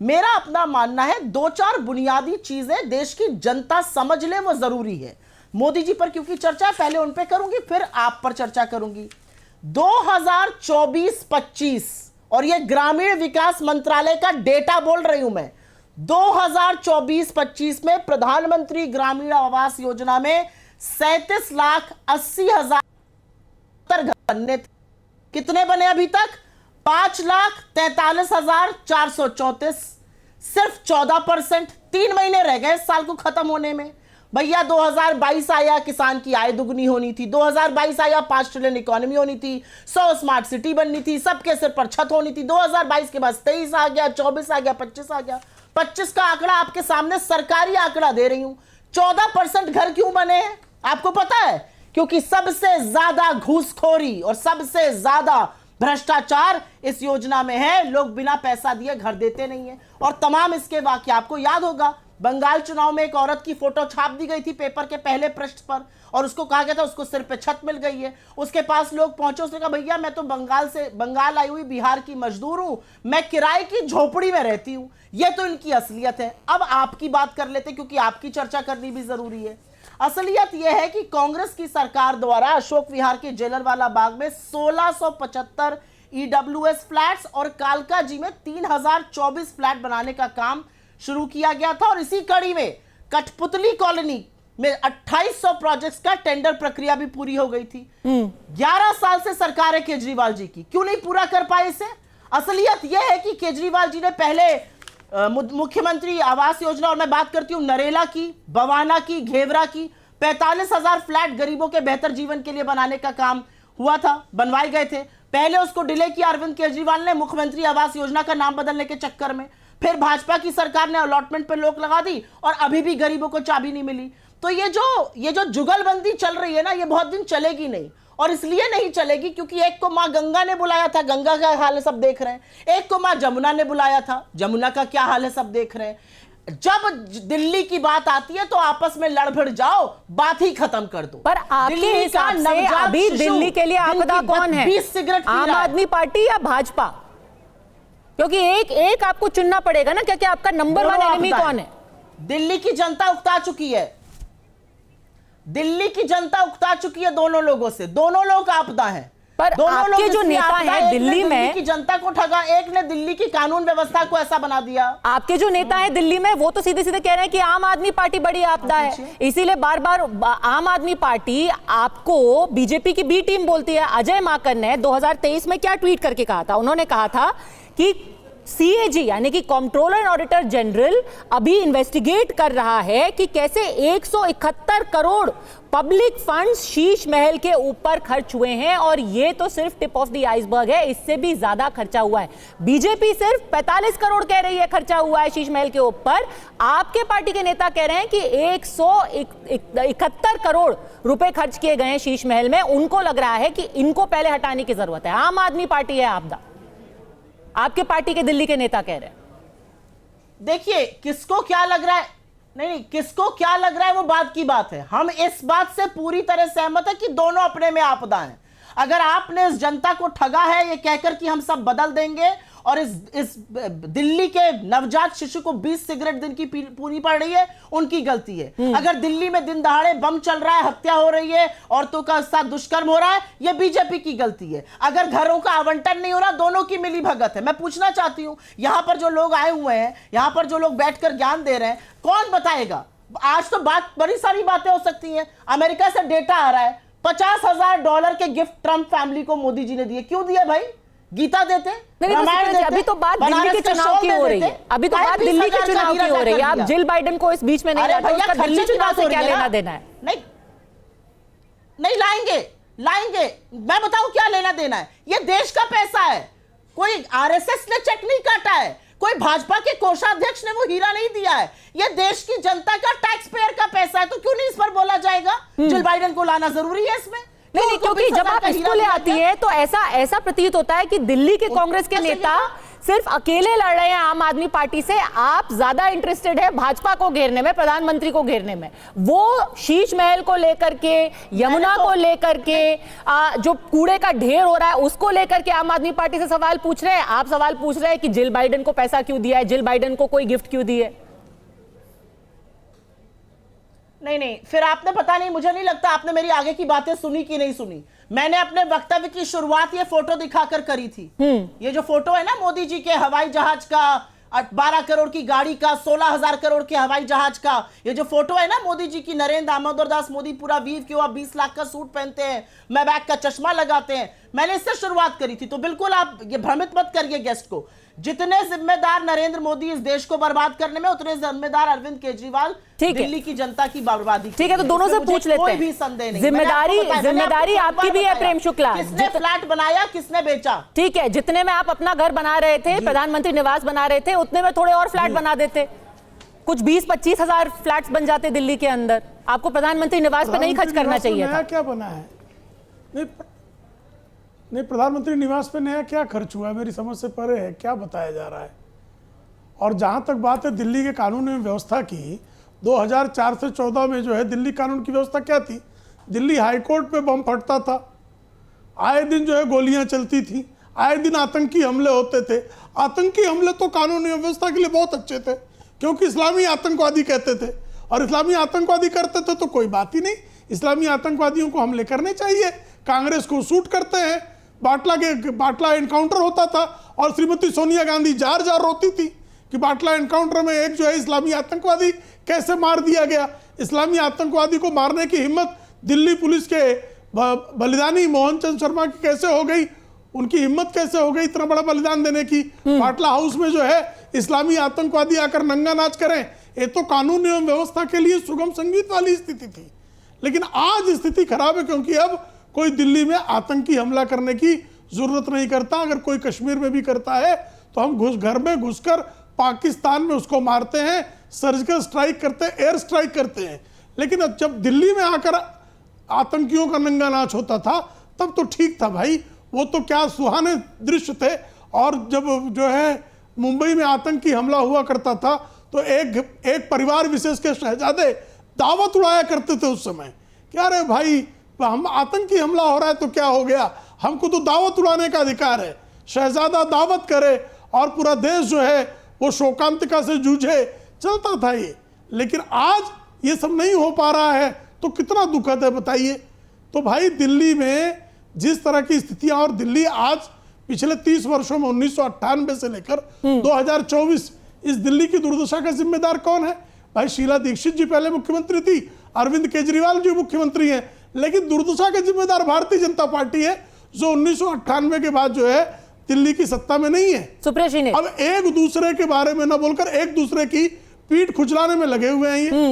मेरा अपना मानना है 2-4 बुनियादी चीजें देश की जनता समझ ले, वो जरूरी है। मोदी जी पर क्योंकि चर्चा है, पहले उन पे करूंगी, फिर आप पर चर्चा करूंगी। 2024-25 और ये ग्रामीण विकास मंत्रालय का डेटा बोल रही हूं मैं, 2024-25 में प्रधानमंत्री ग्रामीण आवास योजना में 37,80,000 घर बनने थे। कितने बने अभी तक? 5,43,434, सिर्फ 14%। 3 महीने रह गए इस साल को खत्म होने में। भैया 2022 आया, किसान की आय दुगनी होनी थी। 2022 आया, 5 ट्रिलियन इकोनॉमी होनी थी, 100 स्मार्ट सिटी बननी थी, सबके सिर पर छत होनी थी। 2022 के बाद 23 आ गया, 24 आ गया, 25 आ गया। 25 का आंकड़ा आपके सामने सरकारी आंकड़ा दे रही हूं। 14% घर क्यों बने हैं आपको पता है? क्योंकि सबसे ज्यादा घूसखोरी और सबसे ज्यादा भ्रष्टाचार इस योजना में है। लोग बिना पैसा दिए घर देते नहीं है। और तमाम इसके वाक्य आपको याद होगा, बंगाल चुनाव में एक औरत की फोटो छाप दी गई थी पेपर के पहले पृष्ठ पर, और उसको कहा गया था उसको सिर पे छत मिल गई है। उसके पास लोग पहुंचे, उसने कहा भैया मैं तो बंगाल आई हुई बिहार की मजदूर हूं, मैं किराए की झोपड़ी में रहती हूं। यह तो इनकी असलियत है। अब आपकी बात कर लेते, क्योंकि आपकी चर्चा करनी भी जरूरी है। असलियत यह है कि कांग्रेस की सरकार द्वारा अशोक विहार के जेलरवाला बाग में 1675 ईडब्ल्यूएस फ्लैट्स और कालकाजी में 3024 फ्लैट बनाने का काम शुरू किया गया था। और इसी कड़ी में कठपुतली कॉलोनी में 2800 प्रोजेक्ट्स का टेंडर प्रक्रिया भी पूरी हो गई थी। 11 साल से सरकार है केजरीवाल जी की, क्यों नहीं पूरा कर पाए इसे? असलियत यह है कि केजरीवाल जी ने पहले मुख्यमंत्री आवास योजना, और मैं बात करती हूं नरेला की, बवाना की, घेवरा की, 45,000 फ्लैट गरीबों के बेहतर जीवन के लिए बनाने का काम हुआ था, बनवाए गए थे। पहले उसको डिले किया अरविंद केजरीवाल ने मुख्यमंत्री आवास योजना का नाम बदलने के चक्कर में। फिर भाजपा की सरकार ने अलॉटमेंट पे रोक लगा दी और अभी भी गरीबों को चाबी नहीं मिली। तो ये जो जुगलबंदी चल रही है ना, ये बहुत दिन चलेगी नहीं। और इसलिए नहीं चलेगी क्योंकि एक को मां गंगा ने बुलाया था, गंगा का हाल है सब देख रहे हैं। एक को मां जमुना ने बुलाया था, जमुना का क्या हाल है सब देख रहे हैं। जब दिल्ली की बात आती है तो आपस में लड़ भिड़ जाओ, बात ही खत्म कर दो। पर आपके हिसाब से अभी दिल्ली के लिए आपदा कौन है? 20 सिगरेट, आम आदमी पार्टी या भाजपा? क्योंकि एक आपको चुनना पड़ेगा ना, क्योंकि आपका नंबर 1 एनिमी कौन है? दिल्ली की जनता उकता चुकी है। दिल्ली की जनता उकता चुकी है दोनों लोगों से। दोनों लोग आपदा हैं। पर आपके जो नेता हैं दिल्ली में, की जनता को ठगा, एक ने दिल्ली की कानून व्यवस्था को ऐसा बना दिया। आपके जो नेता हैं दिल्ली में वो तो सीधे सीधे कह रहे हैं कि आम आदमी पार्टी बड़ी आपदा है, इसीलिए बार बार आम आदमी पार्टी आपको बीजेपी की बी टीम बोलती है। अजय माकन ने 2023 में क्या ट्वीट करके कहा था? उन्होंने कहा था कि सीएजी यानी कि कंट्रोलर ऑडिटर जनरल अभी इन्वेस्टिगेट कर रहा है कि कैसे 171 करोड़ पब्लिक फंड्स शीश महल के ऊपर खर्च हुए हैं, और ये तो सिर्फ टिप ऑफ द आइसबर्ग है, इससे भी ज्यादा खर्चा हुआ है। बीजेपी सिर्फ 45 करोड़ कह रही है खर्चा हुआ है शीश महल के ऊपर। आपके पार्टी के नेता कह रहे हैं कि 171 करोड़ रुपए खर्च किए गए हैं शीश महल में। उनको लग रहा है कि इनको पहले हटाने की जरूरत है। आम आदमी पार्टी है आपदा, आपके पार्टी के दिल्ली के नेता कह रहे हैं। देखिए किसको क्या लग रहा है, नहीं किसको क्या लग रहा है वो बात की बात है। हम इस बात से पूरी तरह सहमत है कि दोनों अपने में आपदा हैं। अगर आपने इस जनता को ठगा है ये कहकर कि हम सब बदल देंगे और इस दिल्ली के नवजात शिशु को 20 सिगरेट दिन की पूरी पड़ रही है, उनकी गलती है। अगर दिल्ली में दिन दहाड़े बम चल रहा है, हत्या हो रही है, औरतों का साथ दुष्कर्म हो रहा है, यह बीजेपी की गलती है। अगर घरों का आवंटन नहीं हो रहा, दोनों की मिली भगत है। मैं पूछना चाहती हूं, यहां पर जो लोग आए हुए हैं, यहां पर जो लोग बैठकर ज्ञान दे रहे हैं, कौन बताएगा? आज तो बड़ी सारी बातें हो सकती हैं। अमेरिका से डेटा आ रहा है, $50,000 के गिफ्ट ट्रंप फैमिली को मोदी जी ने दिए। क्यों दिए भाई? गीता देते, रामायण देते। अभी तो बात दिल्ली के चुनाव की हो रही है। अभी तो बात दिल्ली के चुनाव की हो रही है। आप जिल बाइडेन को इस बीच में नहीं लाते, उसका दिल्ली चुनाव से क्या लेना देना है? नहीं लाएंगे। मैं बताऊं क्या लेना देना है। ये देश का पैसा है, कोई आरएसएस ने चेक नहीं काटा है, कोई भाजपा के कोषाध्यक्ष ने वो हीरा नहीं दिया है। ये देश की जनता का टैक्स पेयर का पैसा है। तो क्यों नहीं इस पर बोला जाएगा? जिल बाइडेन को लाना जरूरी है इसमें? नहीं, क्योंकि जब आप इसको ले आती है तो ऐसा प्रतीत होता है कि दिल्ली के कांग्रेस के नेता सिर्फ अकेले लड़ रहे हैं आम आदमी पार्टी से, आप ज्यादा इंटरेस्टेड है भाजपा को घेरने में, प्रधानमंत्री को घेरने में। वो शीश महल को लेकर के, यमुना को लेकर के, जो कूड़े का ढेर हो रहा है उसको लेकर के आम आदमी पार्टी से सवाल पूछ रहे हैं। आप सवाल पूछ रहे हैं कि जिल बाइडेन को पैसा क्यों दिया है, जिल बाइडेन को कोई गिफ्ट क्यों दी है। नहीं, फिर आपने, पता नहीं, मुझे नहीं लगता आपने मेरी आगे की बातें सुनी कि नहीं सुनी। मैंने अपने वक्तव्य की शुरुआत ये फोटो दिखाकर करी थी। ये जो फोटो है ना मोदी जी के हवाई जहाज का, 12 करोड़ की गाड़ी का, 16,000 करोड़ के हवाई जहाज का, ये जो फोटो है ना मोदी जी की, नरेंद्र दामोदर दास मोदी पूरा वीव किया, 20 लाख का सूट पहनते हैं, मैं बैग का चश्मा लगाते हैं, मैंने इससे शुरुआत करी थी। तो बिल्कुल आप ये भ्रमित मत करिए गेस्ट को। जितने जिम्मेदार नरेंद्र मोदी इस देश को बर्बाद करने में, उतने जिम्मेदार अरविंद केजरीवाल दिल्ली की जनता की बर्बादी। ठीक है, तो दोनों से पूछ लेते हैं। कोई भी संदेह नहीं। जिम्मेदारी आपकी भी है प्रेम शुक्ला। किसने फ्लैट बनाया, किसने बेचा? ठीक है, जितने में आप अपना घर बना रहे थे, प्रधानमंत्री निवास बना रहे थे, उतने में थोड़े और फ्लैट बना देते, कुछ 20-25 हजार फ्लैट्स बन जाते दिल्ली के अंदर। आपको प्रधानमंत्री निवास पे नहीं खर्च करना चाहिए था। क्या बना है? नहीं, प्रधानमंत्री निवास पे नया क्या खर्च हुआ है, मेरी समझ से परे है, क्या बताया जा रहा है। और जहां तक बात है दिल्ली के कानून एवं व्यवस्था की, 2004 से 14 में जो है दिल्ली कानून की व्यवस्था क्या थी? दिल्ली हाईकोर्ट पे बम फटता था, आए दिन जो है गोलियां चलती थी, आए दिन आतंकी हमले होते थे। आतंकी हमले तो कानून एवं व्यवस्था के लिए बहुत अच्छे थे, क्योंकि इस्लामी आतंकवादी कहते थे, और इस्लामी आतंकवादी करते थे तो कोई बात ही नहीं। इस्लामी आतंकवादियों को हमले करने चाहिए, कांग्रेस को सूट करते हैं। बाटला एनकाउंटर होता था और श्रीमती सोनिया गांधी जार जार रोती थी कि बाटला एनकाउंटर में एक जो है इस्लामी आतंकवादी कैसे मार दिया गया। इस्लामी आतंकवादी को मारने की हिम्मत दिल्ली पुलिस के बलिदानी मोहन चंद शर्मा की कैसे हो गई, उनकी हिम्मत कैसे हो गई इतना बड़ा बलिदान देने की। बाटला हाउस में जो है इस्लामी आतंकवादी आकर नंगा नाच करें, ये तो कानून एवं व्यवस्था के लिए सुगम संगीत वाली स्थिति थी। लेकिन आज स्थिति खराब है, क्योंकि अब कोई दिल्ली में आतंकी हमला करने की जरूरत नहीं करता। अगर कोई कश्मीर में भी करता है तो हम घर में घुसकर पाकिस्तान में उसको मारते हैं, सर्जिकल स्ट्राइक करते हैं, एयर स्ट्राइक करते हैं। लेकिन अब जब दिल्ली में आकर आतंकियों का नंगा नाच होता था तब तो ठीक था भाई, वो तो क्या सुहाने दृश्य थे। और जब जो है मुंबई में आतंकी हमला हुआ करता था तो एक परिवार विशेष के शहजादे दावत उड़ाया करते थे उस समय, क्या रे भाई हम आतंकी हमला हो रहा है तो क्या हो गया, हमको तो दावत उड़ाने का अधिकार है। शहजादा दावत करे और पूरा देश जो है वो शोकांतिका से जूझे, चलता था ये। लेकिन आज ये सब नहीं हो पा रहा है तो कितना दुखद है बताइए। तो भाई दिल्ली में जिस तरह की स्थितियां, और दिल्ली आज पिछले 30 वर्षों में 1998 से लेकर 2024 इस दिल्ली की दुर्दशा का जिम्मेदार कौन है? भाई शीला दीक्षित जी पहले मुख्यमंत्री थी, अरविंद केजरीवाल जी मुख्यमंत्री हैं, लेकिन दुर्दशा का जिम्मेदार भारतीय जनता पार्टी है, जो 1998 के बाद जो है दिल्ली की सत्ता में नहीं है। सुप्रिया जी ने अब एक दूसरे के बारे में न बोलकर एक दूसरे की पीठ खुजलाने में लगे हुए हैं ये।